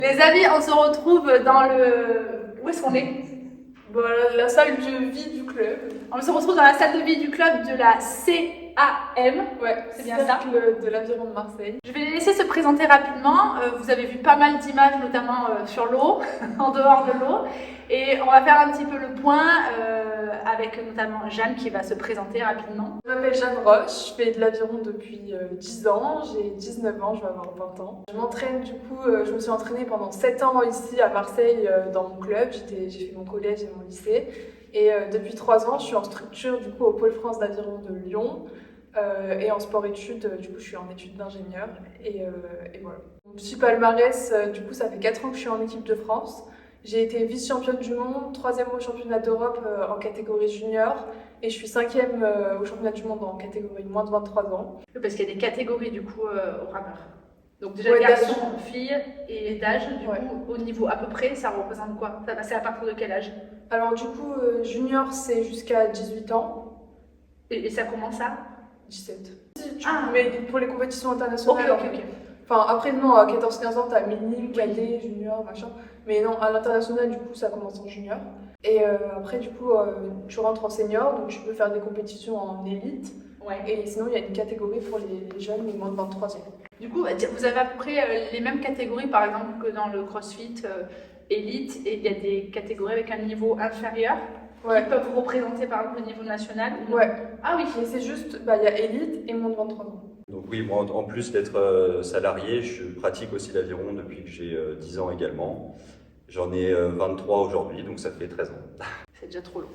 Les amis, on se retrouve dans le... Où est-ce qu'on est? Voilà, la salle de vie du club. On se retrouve dans la salle de vie du club de la CAM. Ouais, c'est bien ça. Cercle de l'Aviron de Marseille. Je vais les laisser se présenter rapidement. Vous avez vu pas mal d'images, notamment sur l'eau, en dehors de l'eau. Et on va faire un petit peu le point avec notamment Jeanne qui va se présenter rapidement. Je m'appelle Jeanne Roche, je fais de l'aviron depuis 10 ans, j'ai 19 ans, je vais avoir 20 ans. Je m'entraîne du coup, je me suis entraînée pendant 7 ans ici à Marseille dans mon club, j'ai fait mon collège et mon lycée. Et depuis 3 ans, je suis en structure du coup au Pôle France d'aviron de Lyon. Et en sport-études, du coup je suis en études d'ingénieur et voilà. Mon petit palmarès, du coup ça fait 4 ans que je suis en équipe de France. J'ai été vice-championne du monde, 3e au championnat d'Europe en catégorie junior et je suis 5e au championnat du monde en catégorie moins de 23 ans. Parce qu'il y a des catégories du coup au rameur. Donc déjà Ouais, garçons, filles et d'âge, du Ouais. coup au niveau à peu près ça représente quoi? Ça passait à partir de quel âge? Alors du coup junior c'est jusqu'à 18 ans, Et ça commence à? 17. Ah. Mais pour les compétitions internationales. Ok. Enfin, après, non, à 14-15 ans, t'as minime, cadet, junior, machin. Mais non, à l'international, du coup, ça commence en junior. Et après, du coup, tu rentres en senior, donc tu peux faire des compétitions en élite. Ouais. Et sinon, il y a une catégorie pour les jeunes, les moins de 23 ans. Du coup, vous avez à peu près les mêmes catégories, par exemple, que dans le CrossFit élite, et il y a des catégories avec un niveau inférieur qui peuvent représenter, par exemple, le niveau national. Ouais. Ah oui. Mais c'est juste, il y a élite et moins de 23 ans. Donc oui, moi en plus d'être salarié, je pratique aussi l'aviron depuis que j'ai 10 ans également. J'en ai 23 aujourd'hui, donc ça fait 13 ans. C'est déjà trop long.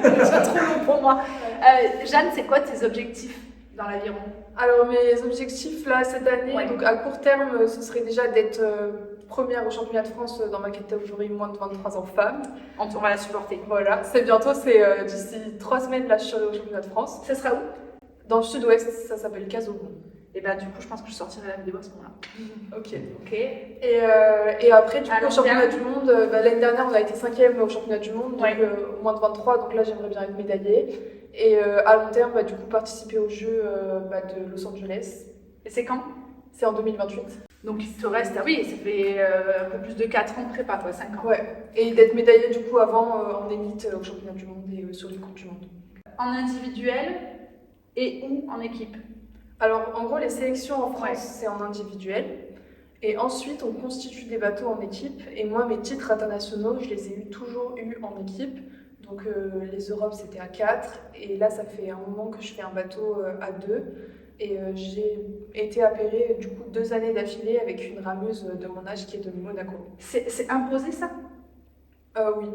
C'est déjà trop long pour moi. Jeanne, c'est quoi tes objectifs dans l'aviron? Alors mes objectifs là cette année, donc à court terme, ce serait déjà d'être première au championnat de France dans ma catégorie moins de 23 ans femmes. On va la supporter. Voilà, c'est bientôt, c'est d'ici 3 semaines là je suis au championnat de France. Ça sera où? Dans le sud-ouest, ça s'appelle Casobon. Et bah du coup je pense que je sortirai la vidéo à ce moment-là. Ok. Et après du coup au championnat du monde, l'année dernière on a été 5e au championnat du monde, donc moins de 23, donc là j'aimerais bien être médaillée. Et à long terme, du coup participer aux Jeux de Los Angeles. Et c'est quand? C'est en 2028. Donc il te reste, ah oui, ça fait un peu plus de 4 ans de prépa, quoi, 5 ans. Ouais, et d'être médaillée du coup avant en élite au championnat du monde et sur les coupes du monde. En individuel et ou en équipe? Alors en gros les sélections en France c'est en individuel. Et ensuite on constitue des bateaux en équipe. Et moi mes titres internationaux je les ai toujours eus en équipe. Donc les Europes c'était à 4. Et là ça fait un moment que je fais un bateau à 2. Et j'ai été appairée du coup 2 années d'affilée avec une rameuse de mon âge qui est de Monaco. C'est imposé ça? Oui,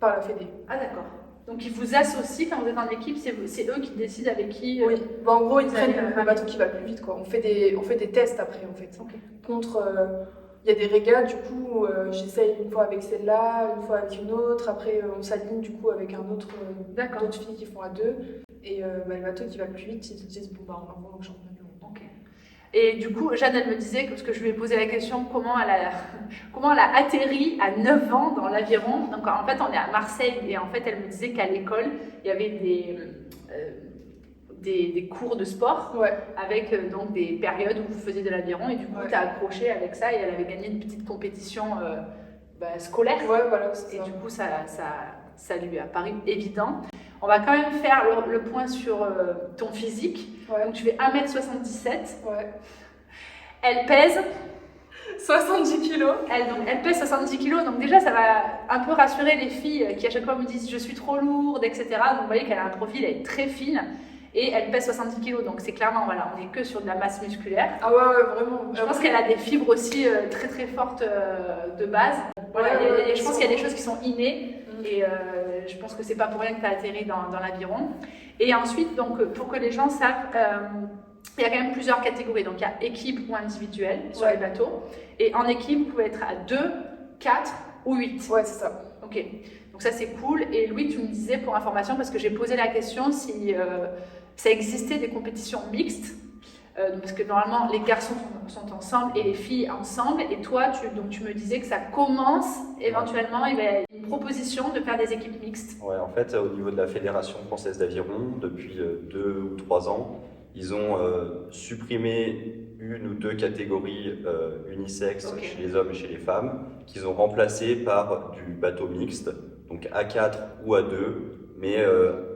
par la Fédé. Ah d'accord. Donc ils vous associent quand vous êtes en équipe, c'est eux qui décident avec qui... Oui, en gros ils prennent le bateau qui va le plus vite quoi. On fait des tests après en fait. Okay. Contre, il y a des régates du coup, j'essaye une fois avec celle-là, une fois avec une autre, après on s'aligne du coup avec un autre, d'autres filles qui font à 2. Et le bateau qui va le plus vite, ils se disent bon on envoie au championnat du monde. Okay. Et du coup, Jeanne, elle me disait, parce que je lui ai posé la question, comment elle a atterri à 9 ans dans l'aviron. Donc en fait, on est à Marseille et en fait, elle me disait qu'à l'école, il y avait des cours de sport avec donc des périodes où vous faisiez de l'aviron et du coup, tu as accroché avec ça et elle avait gagné une petite compétition scolaire. Ouais, voilà, et du coup, ça lui a paru évident. On va quand même faire le point sur ton physique. Donc tu fais 1m77. Elle pèse 70 kg. Elle pèse 70 kg. Donc déjà, ça va un peu rassurer les filles qui à chaque fois me disent je suis trop lourde, etc. Donc vous voyez qu'elle a un profil, elle est très fine. Et elle pèse 70 kg. Donc c'est clairement, voilà, on n'est que sur de la masse musculaire. Ah ouais, vraiment. Je pense qu'elle a des fibres aussi très très fortes de base. Voilà, je pense qu'il y a des choses qui sont innées. Et je pense que c'est pas pour rien que tu as atterri dans l'aviron. Et ensuite, donc, pour que les gens savent, il y a quand même plusieurs catégories. Donc il y a équipe ou individuel sur les bateaux. Et en équipe, vous pouvez être à 2, 4 ou 8. Ouais, c'est ça. Ok, donc ça c'est cool. Et Louis, tu me disais pour information, parce que j'ai posé la question si ça existait des compétitions mixtes. Parce que normalement les garçons sont ensemble et les filles ensemble et toi tu me disais que ça commence éventuellement, il y a une proposition de faire des équipes mixtes. Ouais, en fait au niveau de la Fédération française d'aviron depuis 2 ou 3 ans ils ont supprimé une ou deux catégories unisexes Ok. chez les hommes et chez les femmes qu'ils ont remplacé par du bateau mixte, donc A4 ou A2, mais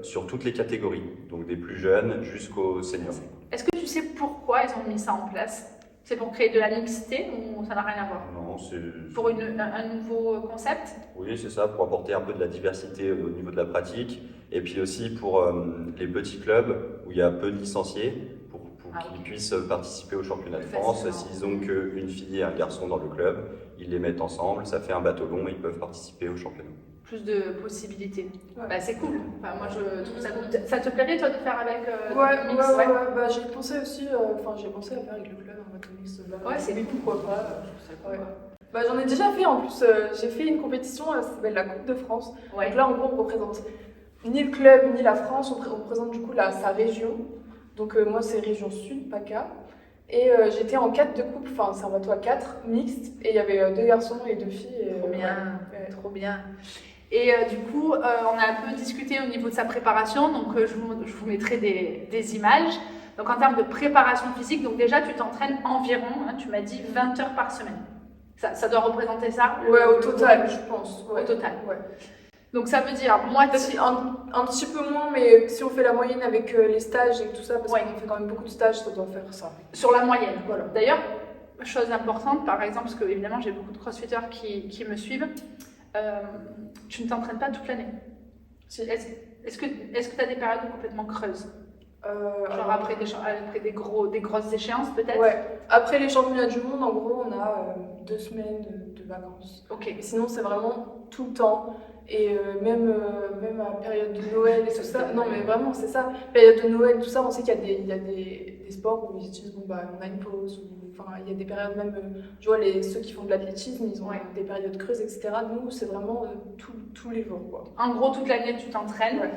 sur toutes les catégories, donc des plus jeunes jusqu'aux seniors. Est-ce que tu sais pourquoi ils ont mis ça en place? C'est pour créer de la mixité ou ça n'a rien à voir? Non, c'est... Pour un nouveau concept? Oui, c'est ça, pour apporter un peu de la diversité au niveau de la pratique, et puis aussi pour les petits clubs où il y a peu de licenciés, pour qu'ils puissent participer au championnat de France. S'ils n'ont qu'une fille et un garçon dans le club, ils les mettent ensemble, ça fait un bateau long et ils peuvent participer au championnat. Plus de possibilités. Ouais. Bah, c'est cool. Enfin, moi, je trouve ça cool. Ça te plairait, toi, de faire avec Ouais, mix, bah, j'ai pensé aussi, j'ai pensé à faire avec le club un bateau mixte. Ouais, c'est mais pourquoi pas. Je trouve ça cool. Ouais. Bah, j'en ai déjà fait en plus, j'ai fait une compétition, ça s'appelle la Coupe de France. Ouais. Donc là, en gros, on représente ni le club ni la France, on représente du coup sa région. Donc moi, c'est région sud, PACA. Et j'étais en 4 de couple, enfin c'est un bateau à 4, mixte, et il y avait 2 garçons et 2 filles. Et, Trop bien, ouais. trop bien. Et du coup, on a un peu discuté au niveau de sa préparation, donc je vous mettrai des images. Donc en termes de préparation physique, donc déjà tu t'entraînes environ, hein, tu m'as dit 20 heures par semaine. Ça doit représenter ça? Ouais, au total, je pense. Ouais. Au total. Ouais. Donc ça veut dire moitié. Un petit peu moins, mais si on fait la moyenne avec les stages et tout ça, parce Ouais. qu'on fait quand même beaucoup de stages, ça doit faire ça. Sur la moyenne. Voilà. D'ailleurs, chose importante, par exemple, parce que évidemment j'ai beaucoup de crossfitters qui me suivent, tu ne t'entraînes pas toute l'année. Si. Est-ce que tu as des périodes complètement creuses? Genre alors, après des grosses échéances peut-être? Ouais. Après les championnats du monde, en gros, on a 2 semaines de vacances. Ok. Et sinon, c'est vraiment tout le temps. Et même à la période de Noël et tout ça. Non, mais vraiment, c'est ça. Période de Noël, tout ça, on sait qu'il y a des sports où ils disent bon, bah, on a une pause. Enfin, il y a des périodes même. Tu vois, ceux qui font de l'athlétisme, ils ont des périodes creuses, etc. Nous, c'est vraiment tous les jours, quoi. En gros, toute l'année, tu t'entraînes. Ouais.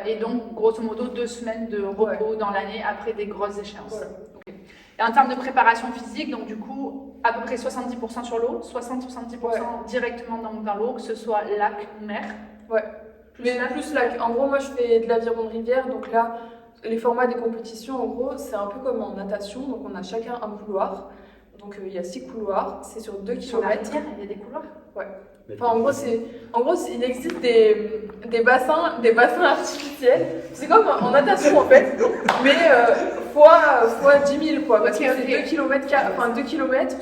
Et donc, grosso modo, 2 semaines de repos dans l'année après des grosses échéances. Voilà. Okay. Et en termes de préparation physique, donc du coup, à peu près 70% sur l'eau, 60-70% directement dans l'eau, que ce soit lac ou mer. Ouais. Plus lac. En gros, moi, je fais de l'aviron de rivière, donc là, les formats des compétitions, en gros, c'est un peu comme en natation, donc on a chacun un couloir. Donc il y a 6 couloirs, c'est sur 2 Sur la km. rivière, il y a des couloirs? Ouais. Enfin, en gros, il existe des bassins artificiels. C'est comme en natation en fait, mais fois 10 000 quoi. Parce que c'est 2 km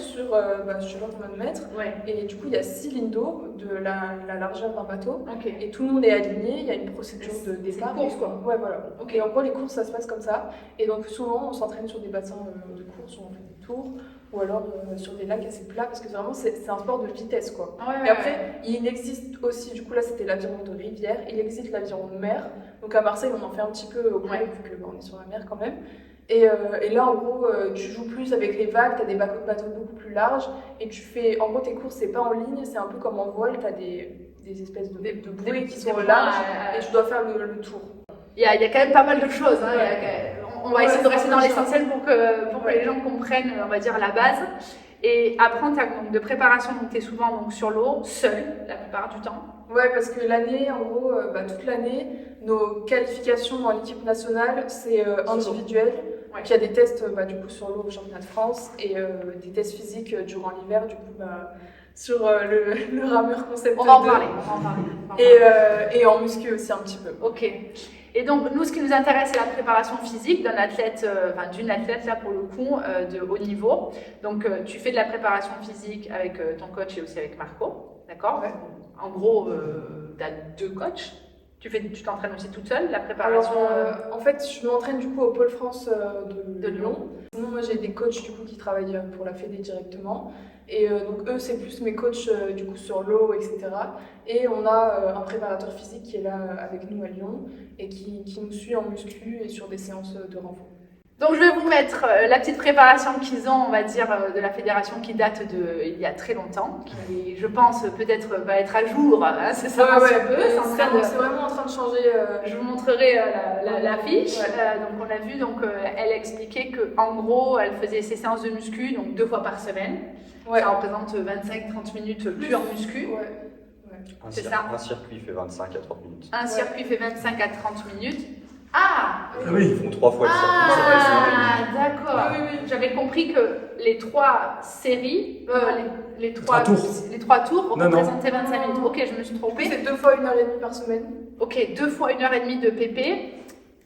sur je sais pas combien de mètres. Ouais. Et du coup, il y a 6 lignes d'eau de la largeur d'un bateau. Ok. Et tout le monde est aligné, il y a une procédure de départ. C'est une course quoi. Ouais, voilà. Ok. Et en gros, les courses, ça se passe comme ça. Et donc, souvent, on s'entraîne sur des bassins de course où on fait des tours. Ou alors sur des lacs assez plats, parce que vraiment c'est un sport de vitesse quoi. Ouais, et après, il existe aussi, du coup là c'était l'aviron de rivière, il existe l'aviron de mer. Donc à Marseille on en fait un petit peu au club, vu qu'on est sur la mer quand même. Et là en gros, tu joues plus avec les vagues, tu as des bateaux beaucoup plus larges, et tu fais, en gros tes courses c'est pas en ligne, c'est un peu comme en voile, tu as des espèces de bouées qui sont larges, et tu dois faire le tour. Il y a quand même pas mal de choses. Hein. On va essayer de rester dans l'essentiel pour que les gens comprennent, on va dire, la base. Et après, en termes de préparation, tu es souvent donc, sur l'eau, seul, la plupart du temps. Ouais, parce que l'année, en gros, toute l'année, nos qualifications en équipe nationale, c'est individuel. Ouais. Puis il y a des tests du coup, sur l'eau au championnat de France et des tests physiques durant l'hiver, du coup, sur le rameur concept. On va en parler. Et en muscu aussi un petit peu. Ok. Et donc, nous, ce qui nous intéresse, c'est la préparation physique d'un athlète, d'une athlète, là, pour le coup, de haut niveau. Donc, tu fais de la préparation physique avec ton coach et aussi avec Marco, d'accord? Ouais. En gros, tu as 2 coachs. Tu t'entraînes aussi toute seule, la préparation? Alors, en fait, je m'entraîne du coup au Pôle France de Lyon. Sinon, moi, j'ai des coachs du coup qui travaillent pour la Fédé directement. Et donc, eux, c'est plus mes coachs du coup sur l'eau, etc. Et on a un préparateur physique qui est là avec nous à Lyon et qui nous suit en muscu et sur des séances de renfort. Donc, je vais vous mettre la petite préparation qu'ils ont, on va dire, de la fédération qui date d'il y a très longtemps, qui, je pense, peut-être va être à jour, hein, c'est ça, c'est vraiment en train de changer. Je vous montrerai la fiche. Donc, on l'a vu, donc, elle expliquait qu'en gros, elle faisait ses séances de muscu, donc 2 fois par semaine. Ouais. Ça représente 25-30 minutes pure muscu. Ouais. C'est ça. Un circuit fait 25 à 30 minutes. Un circuit fait 25 à 30 minutes. Ah Ils font 3 fois le circuit. Ah, d'accord. Oui. J'avais compris que les 3 séries, les trois tours. les 3 tours Non, non. représentaient 25 minutes. Ok, je me suis trompée. C'est 2 fois 1h30 par semaine. Ok, 2 fois 1h30 de PP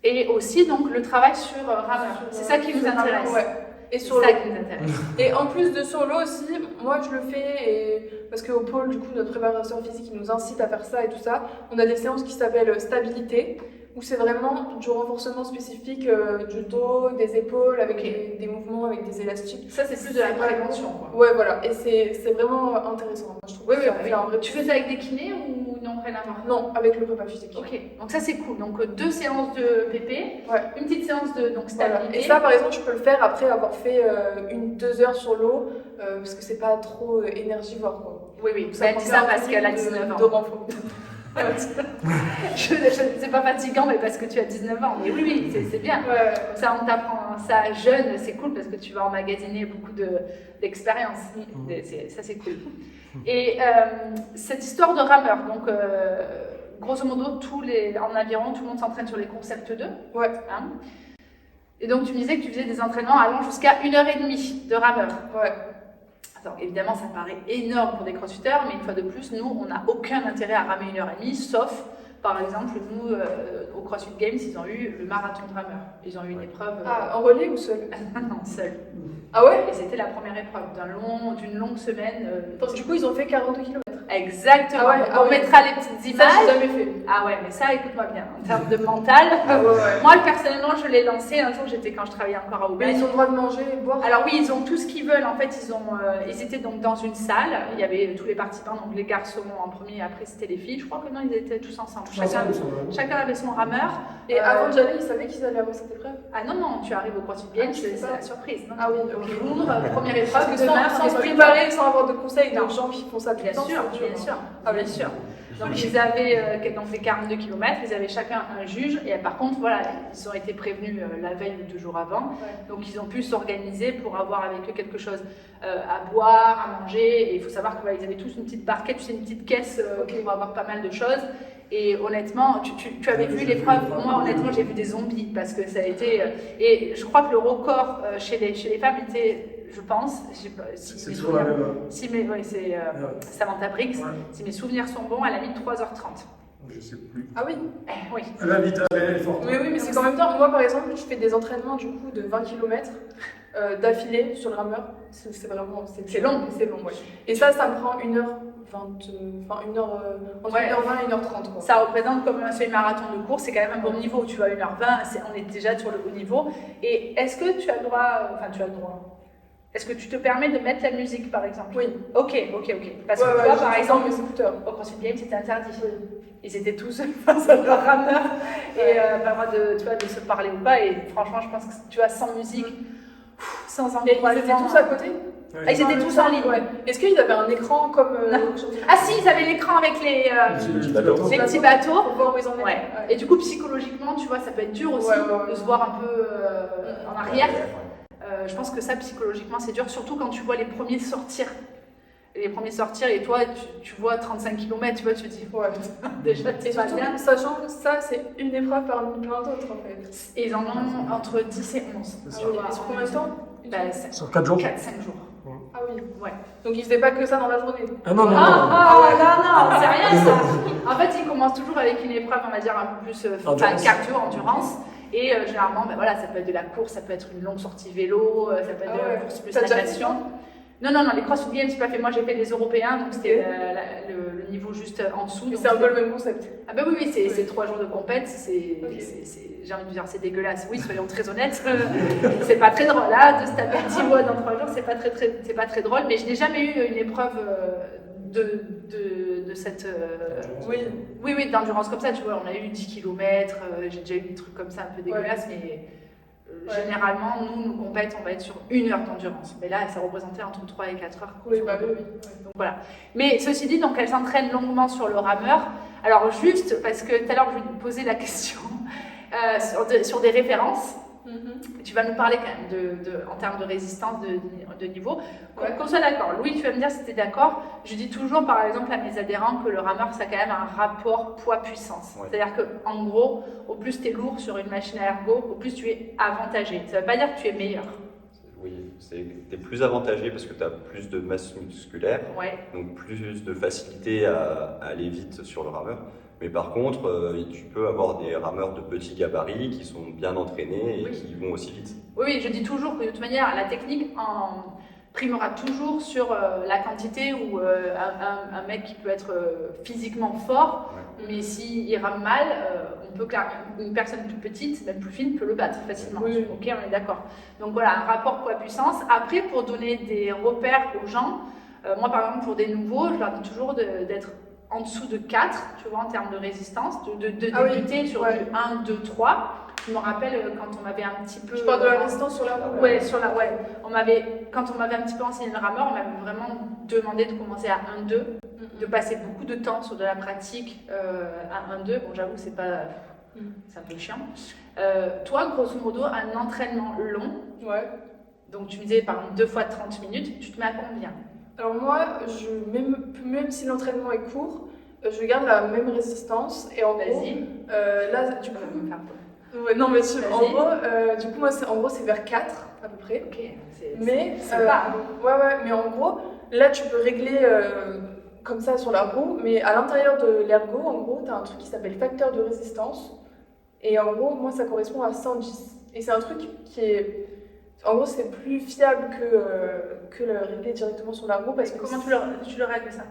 et aussi donc le travail sur rameur. C'est ça qui nous intéresse. Ouais. Et C'est sur ça l'eau. qui nous intéresse. Et en plus de sur l'eau aussi, moi je le fais parce qu'au pôle, du coup, notre préparateur physique il nous incite à faire ça et tout ça. On a des séances qui s'appellent stabilité, où c'est vraiment du renforcement spécifique du dos, des épaules, avec des mouvements, avec des élastiques. Ça, c'est plus de la prévention, quoi. Ouais, voilà. Et c'est vraiment intéressant, moi, je trouve. Oui, Ça fait un vrai Tu fais ça avec des kinés ou non, rien à voir? Non, avec le prépa physique. Ok, donc ça c'est cool. Donc 2 séances de PP, Ouais. une petite séance de donc, Voilà. stabilité. Et ça, par exemple, je peux le faire après avoir fait 2 heures sur l'eau, parce que c'est pas trop énergivore, quoi. Oui, oui, Ça elle prend dit ça bien parce qu'elle a de 19 ans. renfort. C'est pas fatigant, mais parce que tu as 19 ans. Mais oui, c'est bien. Ouais. Comme ça, on t'apprend ça jeune, c'est cool parce que tu vas emmagasiner beaucoup d'expérience. Ça, c'est cool. Et cette histoire de rameur, donc grosso modo, en aviron, tout le monde s'entraîne sur les concepts 2. Ouais. Hein. Et donc, tu me disais que tu faisais des entraînements allant jusqu'à 1h30 de rameur. Ouais. Alors, évidemment, ça paraît énorme pour des crossfitters, mais une fois de plus, nous, on n'a aucun intérêt à ramer 1h30, sauf, par exemple, nous, au CrossFit Games, ils ont eu le marathon de rameur. Ils ont eu une épreuve. Ah, en relais ou seul? Non, seul. Ah ouais? Et c'était la première épreuve d'une longue semaine. Donc, du coup, ils ont fait 42 km. Exactement. Ah ouais, On mettra les petites Ça, j'ai images. jamais fait. Ah ouais, mais ça, écoute-moi bien. En termes de mental, Ah ouais. moi, personnellement, je l'ai lancé un jour, quand je travaillais encore à Mais Aubagne. ils ont le droit de manger et boire. Alors oui, ils ont tout ce qu'ils veulent. En fait, ils étaient donc dans une salle. Il y avait tous les participants, donc les garçons en premier, après c'était les filles. Je crois que non, ils étaient tous ensemble. Chacun avait son rameur. Et avant d'y aller, ils savaient qu'ils allaient avoir cette épreuve. Ah non, non, tu arrives au CrossFit Games, c'est la surprise. Non, Ah oui, bonjour, première épreuve, Parce que demain, sans se préparer, sans avoir de conseils Non. de gens qui font ça tout le Bien temps, sûr, c'est dur. bien sûr. Ah, bien sûr. Donc ils avaient donc les 42 km, ils avaient chacun un juge et par contre voilà, ils ont été prévenus la veille ou 2 jours avant, donc ils ont pu s'organiser pour avoir avec eux quelque chose à boire, à manger, et il faut savoir qu'ils avaient tous une petite barquette, tu sais, une petite caisse pour avoir pas mal de choses. Et honnêtement, tu avais vu l'épreuve, moi honnêtement j'ai vu des zombies parce que ça a été, et je crois que le record chez les femmes était, je pense, je sais pas, c'est toujours la même. c'est Samantha Briggs, si mes souvenirs sont bons, elle a mis 3h30. Je sais plus. Ah oui. Oui. Elle a vite, elle est forte. Mais oui, mais c'est quand même temps. Moi, par exemple, je fais des entraînements du coup de 20 km d'affilée sur le rameur. C'est vraiment C'est long. C'est long, ouais. Et ça me prend 1h20, enfin 1h, entre 1h20 et 1h30. Quoi. Ça représente comme un semi-marathon de course, c'est quand même un bon niveau. Tu vois, 1h20, on est déjà sur le haut niveau. Et est-ce que tu as le droit, est-ce que tu te permets de mettre la musique par exemple? Oui. Ok. Parce que toi, par exemple, mes écouteurs. au CrossFit Games, c'était interdit. Ils étaient tous face à leur rameur et pas le droit de se parler ou pas. Et franchement, je pense que tu vois, sans musique, sans encouragement. Et ils étaient tous à côté? Ah, ils étaient tous en ligne. Ouais. Est-ce qu'ils avaient un écran comme Ah si, ils avaient l'écran avec les petits bateaux. Pour voir où ils en étaient. Ouais. Et du coup, psychologiquement, tu vois, ça peut être dur aussi de se voir un peu en arrière. Je pense que ça, psychologiquement, c'est dur, surtout quand tu vois les premiers sortir. Et toi, tu vois 35 km, tu vois, tu te dis, ouais, déjà, et pas surtout, bien. sachant que ça, c'est une épreuve parmi plein d'autres, en fait. Et ils en ont entre 10 et 11. Et sur combien de temps? Sur 4 jours 4-5 jours. Ah oui. Ouais. Donc ils faisaient pas que ça dans la journée. Ah non, non, non. Non, c'est rien ça. En fait, ils commencent toujours avec une épreuve, on va dire, un peu plus cardio, endurance. Et généralement, ça peut être de la course, ça peut être une longue sortie vélo, ça peut être de la course plus natation. Non, les CrossFit Games, j'ai pas fait. Moi, j'ai fait les Européens, donc c'était le niveau juste en dessous. C'est un peu le même concept. Ah ben oui, c'est 3 jours de compète, j'ai envie de dire c'est dégueulasse. Oui, soyons très honnêtes, c'est pas très drôle là, de se taper 10 mois dans 3 jours, c'est pas très drôle, mais je n'ai jamais eu une épreuve de cette... Oui, d'endurance comme ça, tu vois, on a eu 10 km, j'ai déjà eu des trucs comme ça un peu dégueulasses, mais... Généralement, nous compètes, on va être sur 1 heure d'endurance. Mais là, ça représentait entre 3 et 4 heures. Oui. Donc voilà. Mais ceci dit, donc, elle s'entraîne longuement sur le rameur. Alors juste, parce que tout à l'heure, je vais vous poser la question sur des références. Tu vas nous parler quand même en termes de résistance, de niveau. Qu'on soit d'accord. Louis, tu vas me dire si tu es d'accord. Je dis toujours, par exemple, à mes adhérents que le rameur, ça a quand même un rapport poids-puissance. Ouais. C'est-à-dire qu'en gros, au plus tu es lourd sur une machine à ergo, au plus tu es avantagé. Ça ne veut pas dire que tu es meilleur. Oui, tu es plus avantagé parce que tu as plus de masse musculaire, donc plus de facilité à aller vite sur le rameur. Mais par contre, tu peux avoir des rameurs de petits gabarits qui sont bien entraînés et qui vont aussi vite. Oui, je dis toujours que de toute manière, la technique primera toujours sur la quantité ou un mec qui peut être physiquement fort, mais s'il rame mal, une personne plus petite, même plus fine, peut le battre facilement. Oui. Ok, on est d'accord. Donc voilà, un rapport poids-puissance. Après, pour donner des repères aux gens, moi par exemple, pour des nouveaux, je leur dis toujours d'être en dessous de 4, tu vois, en termes de résistance, de débuter sur du 1, 2, 3. Je me rappelle quand on m'avait un petit peu... Tu parles de la résistance sur la roue? Ouais, quand on m'avait un petit peu enseigné le rameur, on m'avait vraiment demandé de commencer à 1, 2, de passer beaucoup de temps sur de la pratique à 1, 2. Bon, j'avoue que c'est un peu chiant. Toi, grosso modo, un entraînement long, donc tu me disais par exemple 2 fois 30 minutes, tu te mets à combien? Alors moi, même si l'entraînement est court, je garde la même résistance. Et en gros, là, du coup... non, mais en gros, du coup, moi, c'est vers 4 à peu près. Ok, mais c'est pas. Mais en gros, là, tu peux régler comme ça sur la roue, mais à l'intérieur de l'ergo, en gros, tu as un truc qui s'appelle facteur de résistance. Et en gros, moi, ça correspond à 110. Et c'est un truc qui est... En gros, c'est plus fiable que le régler directement sur la roue. Parce que comment tu le règles ça?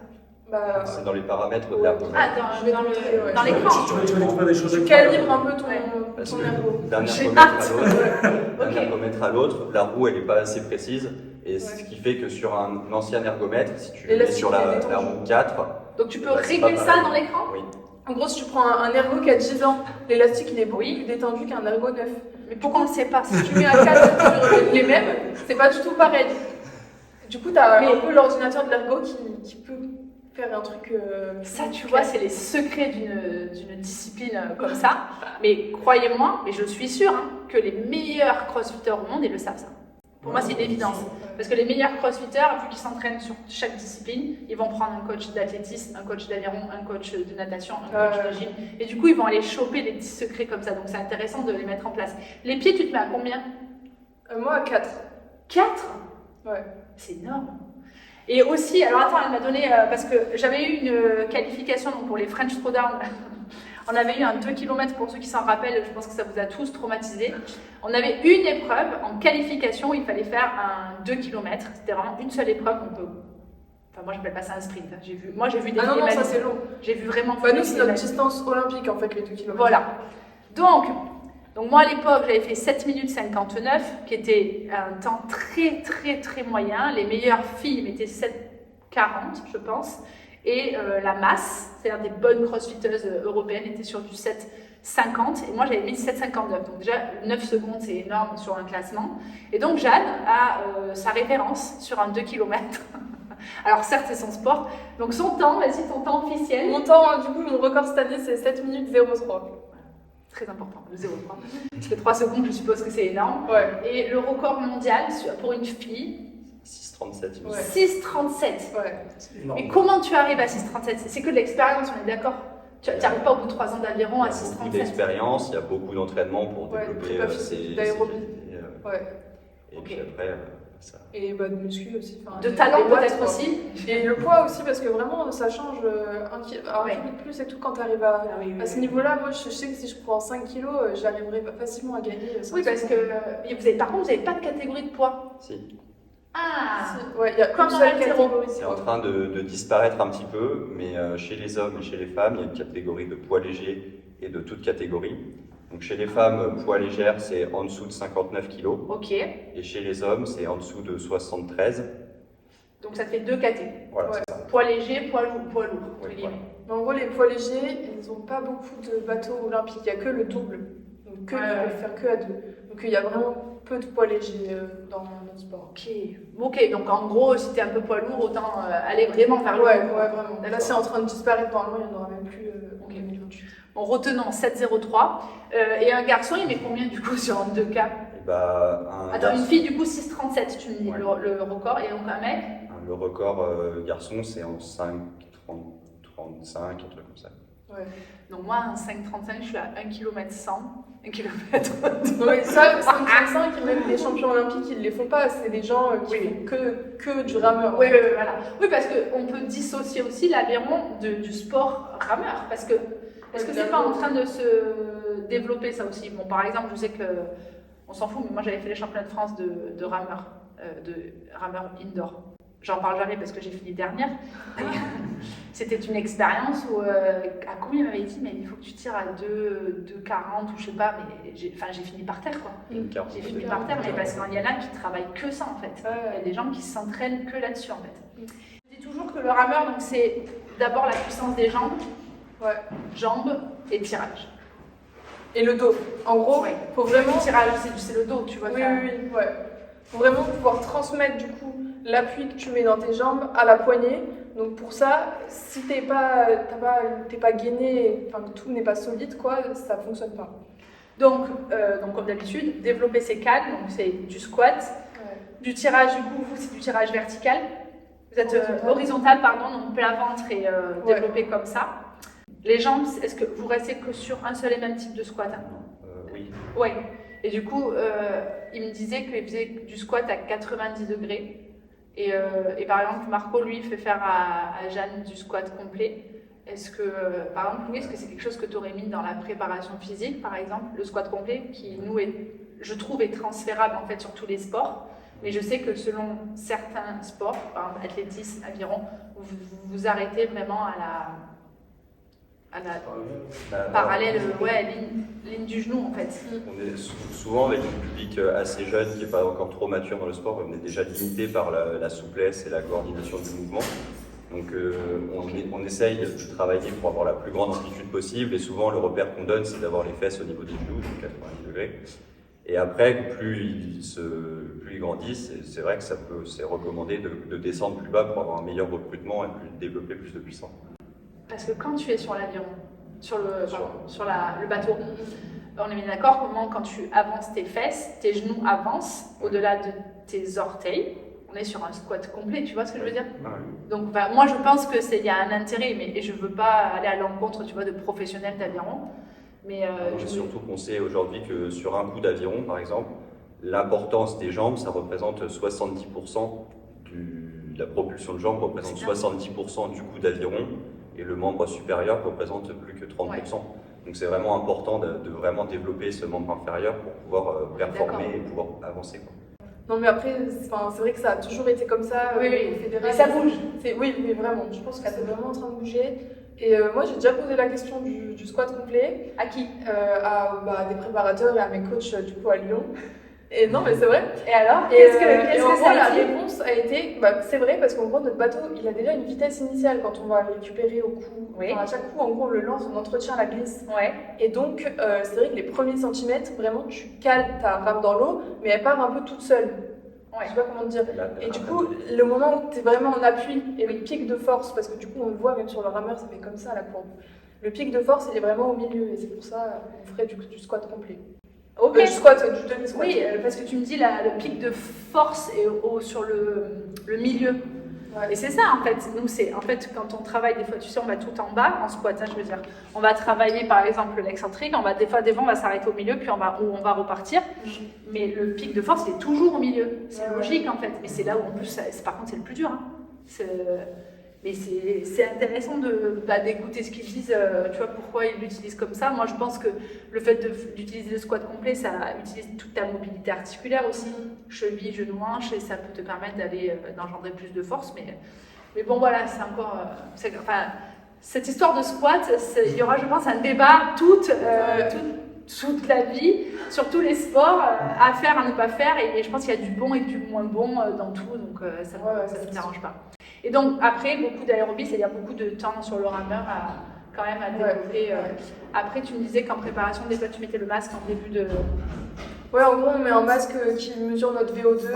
C'est dans les paramètres de l'ergo. Dans l'écran. Tu calibres un peu ton ergo. D'un ergomètre à l'autre, la roue elle n'est pas assez précise. Et ce qui fait que sur un ancien ergomètre, si tu le mets sur la roue 4. Donc tu peux régler ça dans l'écran? Oui. En gros, si tu prends un ergo qui a 10 ans, l'élastique il est beaucoup plus détendu qu'un ergo neuf. Mais pourquoi on ne sait pas? Si tu mets un 4 sur les mêmes, c'est pas du tout pareil. Du coup, tu as un peu l'ordinateur de l'ergo qui peut faire un truc... ça, tu vois, c'est les secrets d'une discipline comme ça. Mais croyez-moi, et je suis sûre, que les meilleurs crossfitters au monde, ils le savent ça. Pour moi, c'est une évidence. Parce que les meilleurs crossfitters, vu qu'ils s'entraînent sur chaque discipline, ils vont prendre un coach d'athlétisme, un coach d'aviron, un coach de natation, un coach de gym. Et du coup, ils vont aller choper des petits secrets comme ça. Donc, c'est intéressant de les mettre en place. Les pieds, tu te mets à combien? Moi, à 4. 4? Ouais. C'est énorme. Et aussi, alors attends, elle m'a donné, parce que j'avais eu une qualification donc pour les French Throwdown. On avait eu un 2 km pour ceux qui s'en rappellent, je pense que ça vous a tous traumatisés. On avait une épreuve en qualification où il fallait faire un 2 km. C'était vraiment une seule épreuve. Enfin, moi, je n'appelle pas ça un sprint. Moi, j'ai vu des non, ça c'est long. J'ai vu vraiment. Nous, c'est notre distance olympique en fait, les 2 km. Voilà. Donc moi, à l'époque, j'avais fait 7 minutes 59, qui était un temps très, très, très moyen. Les meilleures filles mettaient 7,40, je pense. Et la masse, c'est-à-dire des bonnes crossfitteuses européennes, étaient sur du 7,50. Et moi, j'avais mis 7,59. Donc déjà, 9 secondes, c'est énorme sur un classement. Et donc, Jeanne a sa référence sur un 2 km. Alors certes, c'est son sport. Donc son temps, vas-y, ton temps officiel. Mon temps, du coup, mon record cette année, c'est 7 minutes 03. Très important, le 0,3. Parce que 3 secondes, je suppose que c'est énorme. Ouais. Et le record mondial pour une fille, 6,37. 6,37. Ouais. Mais comment tu arrives à 6,37? C'est que de l'expérience, on est d'accord? Tu n'arrives pas au bout de 3 ans d'aviron à 6,37. Il y a beaucoup d'expérience, il y a beaucoup d'entraînement pour développer ces d'aérobie. Et puis après, ça. Et de muscu aussi. De talent peut-être aussi. Et le poids aussi, parce que vraiment, ça change un kilo de plus et tout quand tu arrives à ce niveau-là. Moi, je sais que si je prends 5 kilos, j'arriverai facilement à gagner. Oui, parce que par contre, vous n'avez pas de catégorie de poids. Si. Ah, il y a une seule catégorie. C'est en train de disparaître un petit peu, mais chez les hommes et chez les femmes, il y a une catégorie de poids léger et de toute catégorie. Donc chez les femmes, poids légère, c'est en dessous de 59 kg. Ok. Et chez les hommes, c'est en dessous de 73. Donc ça te fait 2 catégories. Voilà, c'est ça. Poids léger, poids lourd. Oui, voilà. En gros, les poids légers, ils n'ont pas beaucoup de bateaux olympiques. Il n'y a que le double. Donc ils peuvent faire que à 2. Donc il y a vraiment peu de poids légers dans notre sport. Ok, donc en gros, si tu es un peu poids lourd, autant aller vraiment vers le haut. Ouais, vraiment. Là, c'est en train de disparaître. Normalement, il n'y en aura même plus en 2028. En retenant 7,03. Et un garçon, il met combien du coup sur un 2K? Attends, une fille du coup 6,37, tu me dis le record, et donc un mec Le record garçon, c'est en 5,35, un truc comme ça. Ouais. Donc moi, en 5,35, je suis à 1 km 100, 1 km. Ouais, ça, 5,35, même les champions olympiques, ils ne les font pas. C'est des gens qui font que du rameur. Oui, voilà. Oui, parce qu'on peut dissocier aussi l'aviron du sport rameur. Parce que, est-ce que c'est pas en train de se développer ça aussi? Bon, par exemple, je sais que, on s'en fout, mais moi j'avais fait les championnats de France de rameur indoor. J'en parle jamais parce que j'ai fini dernière. C'était une expérience où, à combien il m'avait dit, mais il faut que tu tires à 2,40 ou je sais pas, mais j'ai fini par terre quoi. J'ai fini par terre, mais parce qu'il y en a qui travaillent que ça en fait. Il y a des gens qui s'entraînent que là-dessus en fait. Je dis toujours que le rameur, donc c'est d'abord la puissance des jambes, jambes et tirage. Et le dos. En gros, faut vraiment. Le tirage, c'est le dos, tu vois. Oui. Faut vraiment pouvoir transmettre du coup l'appui que tu mets dans tes jambes à la poignée. Donc pour ça, si t'es pas gainé, enfin que tout n'est pas solide, quoi, ça fonctionne pas. Donc comme d'habitude, développer ses cannes, donc c'est du squat, du tirage, du coup, vous c'est du tirage vertical. Vous êtes horizontal, donc plein ventre et développé comme ça. Les jambes, est-ce que vous restez que sur un seul et même type de squat Oui. Oui. Et du coup, il me disait qu'il faisait du squat à 90 degrés. Et par exemple, Marco, lui, fait faire à Jeanne du squat complet. Est-ce que, par exemple, Louis, est-ce que c'est quelque chose que tu aurais mis dans la préparation physique, par exemple, le squat complet, qui, nous, je trouve, est transférable en fait sur tous les sports. Mais je sais que selon certains sports, par exemple, athlétisme, aviron, vous arrêtez vraiment à la parallèle, ligne du genou en fait. On est souvent avec un public assez jeune qui n'est pas encore trop mature dans le sport, on est déjà limité par la souplesse et la coordination du mouvement. Donc on essaye de travailler pour avoir la plus grande amplitude possible et souvent le repère qu'on donne c'est d'avoir les fesses au niveau des genoux, donc 90 degrés. Et après, plus ils grandissent, c'est vrai que c'est recommandé de descendre plus bas pour avoir un meilleur recrutement et développer plus de puissance. Parce que quand tu es sur l'aviron, sur le bateau, on est bien d'accord comment quand tu avances tes fesses, tes genoux avancent au-delà de tes orteils. On est sur un squat complet, tu vois ce que je veux dire? Donc moi je pense que il y a un intérêt, et je veux pas aller à l'encontre, tu vois, de professionnels d'aviron. Mais surtout qu'on sait aujourd'hui que sur un coup d'aviron, par exemple, l'importance des jambes, ça représente 70% de la propulsion de jambes représente 70% du coup d'aviron. Et le membre supérieur représente plus que 30%. Donc c'est vraiment important de vraiment développer ce membre inférieur pour pouvoir performer et pouvoir avancer. Non mais après, c'est vrai que ça a toujours été comme ça. Mais ça bouge. Oui, mais vraiment, je pense que c'est vraiment en train de bouger. Et moi j'ai déjà posé la question du squat complet. À qui? À des préparateurs et à mes coachs du coup à Lyon. Et non mais c'est vrai. Et alors, qu'est-ce que ça la a dit? réponse a été, c'est vrai parce qu'en gros notre bateau il a déjà une vitesse initiale quand on va le récupérer au coup. Enfin, à chaque coup en gros on le lance, on entretient la glisse. Et donc c'est vrai que les premiers centimètres vraiment tu cales ta rame dans l'eau mais elle part un peu toute seule. Je sais pas comment te dire. Et du coup le moment où tu es vraiment en appui et le pic de force, parce que du coup on le voit même sur le rameur ça fait comme ça la courbe. Le pic de force il est vraiment au milieu et c'est pour ça qu'on ferait du squat complet. Ok. Du squat, du demi-squat. Oui, parce que tu me dis le pic de force est sur le milieu. Et c'est ça en fait. Nous, c'est en fait quand on travaille, des fois, tu sais, on va tout en bas en squat. Je veux dire, on va travailler par exemple l'excentrique. Des fois, on va s'arrêter au milieu, puis on va repartir. Mais le pic de force, il est toujours au milieu. C'est logique en fait. Mais c'est là où en plus, par contre, c'est le plus dur. Mais c'est intéressant d'écouter ce qu'ils disent, tu vois, pourquoi ils l'utilisent comme ça. Moi, je pense que le fait d'utiliser le squat complet, ça utilise toute ta mobilité articulaire aussi, cheville, genou, hanche, et ça peut te permettre d'engendrer plus de force. Mais bon, voilà, c'est encore... cette histoire de squat, il y aura, je pense, un débat toute la vie, sur tous les sports, à faire, à ne pas faire, et je pense qu'il y a du bon et du moins bon dans tout, donc ça ne t'arrange pas. Et donc après, beaucoup d'aérobie, c'est-à-dire beaucoup de temps sur le rameur quand même à développer. Après, tu me disais qu'en préparation, des fois, tu mettais le masque en début de... Ouais, en gros, on met un masque qui mesure notre VO2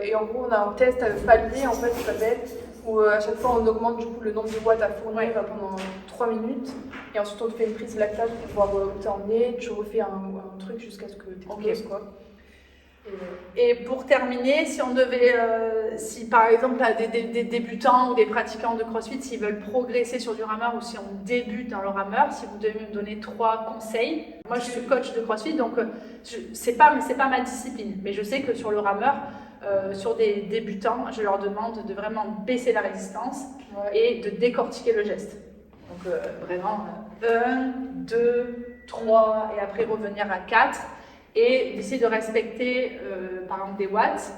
et en gros, on a un test palier, en fait, ça s'appelle, où à chaque fois, on augmente du coup le nombre de watts à fournir pendant 3 minutes et ensuite, on te fait une prise lactate pour voir où t'es emmené, tu refais un truc jusqu'à ce que tu exploses, quoi. Et pour terminer, si on devait, si par exemple là, des débutants ou des pratiquants de CrossFit, s'ils veulent progresser sur du rameur ou si on débute dans le rameur, si vous devez me donner 3 conseils. Moi, je suis coach de CrossFit, donc c'est pas ma discipline, mais je sais que sur le rameur, sur des débutants, je leur demande de vraiment baisser la résistance et de décortiquer le geste. Donc vraiment 1, 2, 3 et après revenir à 4. Et d'essayer de respecter par exemple des watts,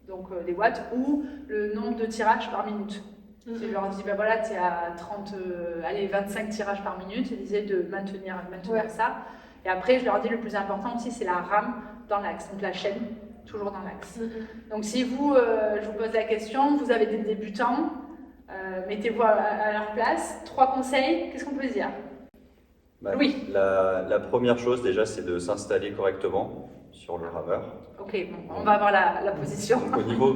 donc des watts ou le nombre de tirages par minute. Si je leur dis, ben voilà, tu es à 25 tirages par minute, j'essaie de maintenir ça. Et après, je leur dis le plus important aussi, c'est la rame dans l'axe, donc la chaîne, toujours dans l'axe. Donc si vous, je vous pose la question, vous avez des débutants, mettez-vous à leur place. 3 conseils, qu'est-ce qu'on peut dire? Oui. La première chose déjà, c'est de s'installer correctement sur le rameur. Ok, bon, on va avoir la position. Donc, au niveau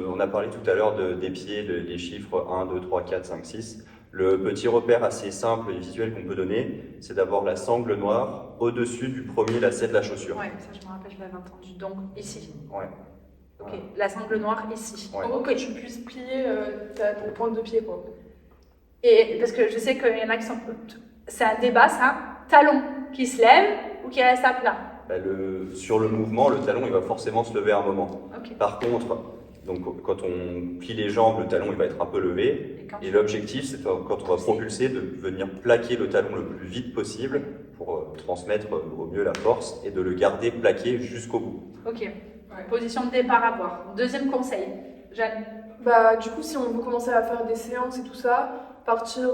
on a parlé tout à l'heure des pieds, les chiffres 1, 2, 3, 4, 5, 6. Le petit repère assez simple et visuel qu'on peut donner, c'est d'avoir la sangle noire au-dessus du premier lacet de la chaussure. Oui, ça je me rappelle, je l'avais entendu. Donc ici. Ouais. Ok, voilà. La sangle noire ici. Ouais. Pour que tu puisses plier ta pointe de pied, quoi. Et parce que je sais qu'il y en a qui sont... C'est un débat, ça. Talon qui se lève ou qui reste à plat? Sur le mouvement, le talon il va forcément se lever à un moment. Okay. Par contre, donc, quand on plie les jambes, le talon il va être un peu levé. Et l'objectif, c'est quand on va propulser, de venir plaquer le talon le plus vite possible pour transmettre au mieux la force et de le garder plaqué jusqu'au bout. Ok. Ouais. Position de départ à voir. Deuxième conseil, Jeanne. Du coup, si on veut commencer à faire des séances et tout ça, partir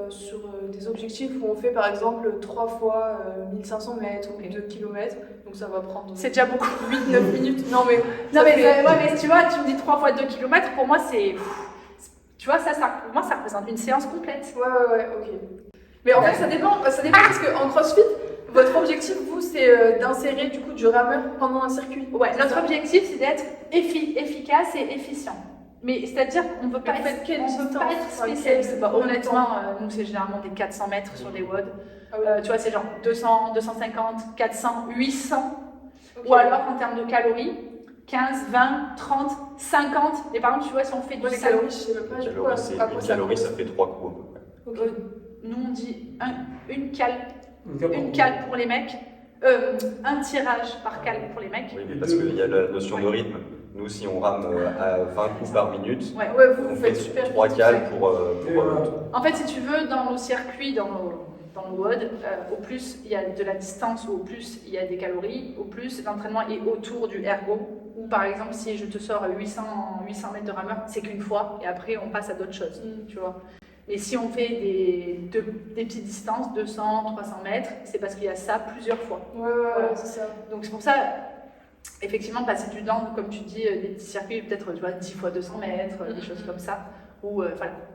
sur des objectifs où on fait par exemple 3 fois 1500 mètres ou 2 km, donc ça va prendre c'est déjà beaucoup. 8-9 minutes. Non mais tu vois, tu me dis 3 fois 2 km, pour moi c'est... Tu vois, pour moi ça représente une séance complète. Ouais, ok. Mais en fait ça dépend parce qu'en CrossFit, votre objectif, vous, c'est d'insérer du coup du rameur pendant un circuit. Ouais, notre objectif c'est d'être efficace et efficient. Mais c'est-à-dire qu'on ne veut pas être spécialiste. Honnêtement, nous c'est généralement des 400 mètres sur les WOD. Tu vois, c'est genre 200, 250, 400, 800. Okay. Ou alors en termes de calories, 15, 20, 30, 50. Et par exemple, tu vois, si on fait du calories, je sais même pas. Une calorie, ça fait 3 coups à peu près. Okay. Nous, on dit une cale pour les mecs. Un tirage par cale pour les mecs. Oui, mais parce qu'il y a la notion de rythme. Nous, si on rame à 20 coups par minute, vous faites super 3 cales pour En fait, si tu veux, dans nos circuits, dans le WOD, au plus il y a de la distance, au plus il y a des calories, au plus l'entraînement est autour du ergo. Ou par exemple, si je te sors 800 mètres de rameur, c'est qu'une fois, et après on passe à d'autres choses, tu vois. Et si on fait des petites distances, 200, 300 mètres, c'est parce qu'il y a ça plusieurs fois. Voilà. C'est ça. Donc c'est pour ça, effectivement, passer du temps, comme tu dis, des petits circuits, peut-être 10 fois 200 mètres, des choses comme ça. Ou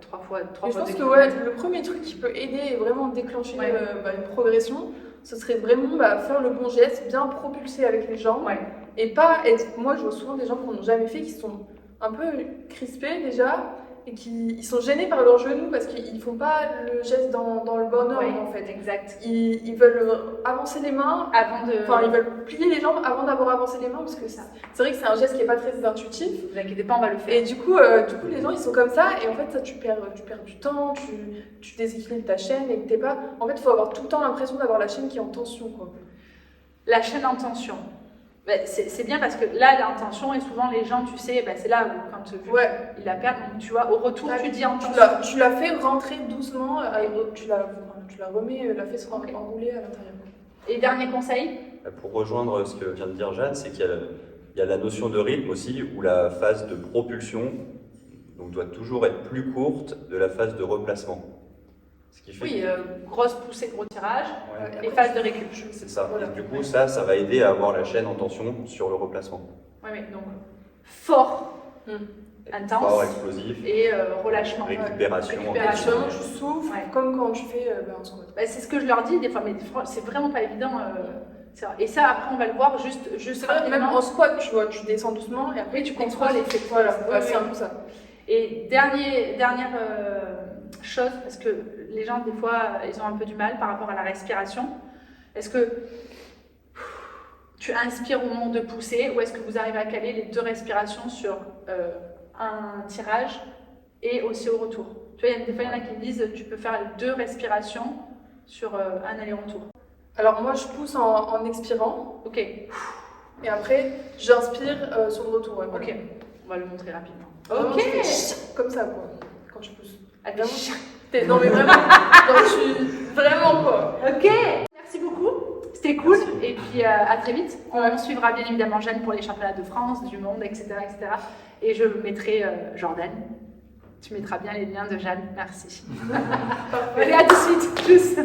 3 fois 2 je pense que le premier truc qui peut aider et vraiment déclencher une progression, ce serait vraiment faire le bon geste, bien propulser avec les jambes. Et pas être... Moi, je vois souvent des gens qui n'ont jamais fait, qui sont un peu crispés déjà, et qui sont gênés par leurs genoux parce qu'ils ne font pas le geste dans le bon ordre en fait. Exact. Ils veulent avancer les mains ils veulent plier les jambes avant d'avoir avancé les mains parce que c'est vrai que c'est un geste qui n'est pas très intuitif. Ne vous inquiétez pas, on va le faire. Et du coup les gens ils sont comme ça et en fait ça, tu perds du temps, tu déséquilibres ta chaîne et que t'es pas... En fait il faut avoir tout le temps l'impression d'avoir la chaîne qui est en tension quoi. La chaîne en tension. C'est bien parce que là, l'intention, et souvent les gens, tu sais, c'est là où quand ils la perdent, donc tu vois, au retour, tu dis en tension. Tu la fais rentrer doucement, tu la remets, la fesse enroulée à l'intérieur. Et dernier conseil? Pour rejoindre ce que vient de dire Jeanne, c'est qu'il y a la notion de rythme aussi, où la phase de propulsion doit toujours être plus courte de la phase de replacement. Ce qui fait grosse poussée, gros tirage, et phase de récup. C'est ça. Voilà. Et du coup, ça va aider à avoir la chaîne en tension sur le replacement. Oui, donc fort, intense, fort, explosif, et relâchement. Récupération. Tu souffles, comme quand tu fais un squat. C'est ce que je leur dis des fois, mais c'est vraiment pas évident. Et ça, après, on va le voir juste vrai, même en squat, tu vois, tu descends doucement et après tu contrôles et fais c'est un peu ça. Et dernière chose, parce que les gens, des fois, ils ont un peu du mal par rapport à la respiration. Est-ce que tu inspires au moment de pousser ou est-ce que vous arrivez à caler les 2 respirations sur un tirage et aussi au retour? Tu vois, des fois, il y en a qui me disent tu peux faire 2 respirations sur un aller-retour. Alors moi, je pousse en expirant. Ok. Et après, j'inspire sur le retour. Ouais, voilà. Ok. On va le montrer rapidement. Vraiment, Ok. je fais comme ça, quoi, quand je pousse. Attends. Non, mais vraiment, genre, je suis vraiment, quoi. Ok. Merci beaucoup. C'était cool. Et puis à très vite. On suivra bien évidemment Jeanne pour les championnats de France, du monde, etc. etc. Et je mettrai Jordan. Tu mettras bien les liens de Jeanne. Merci. Allez, à tout de suite. Tchuss.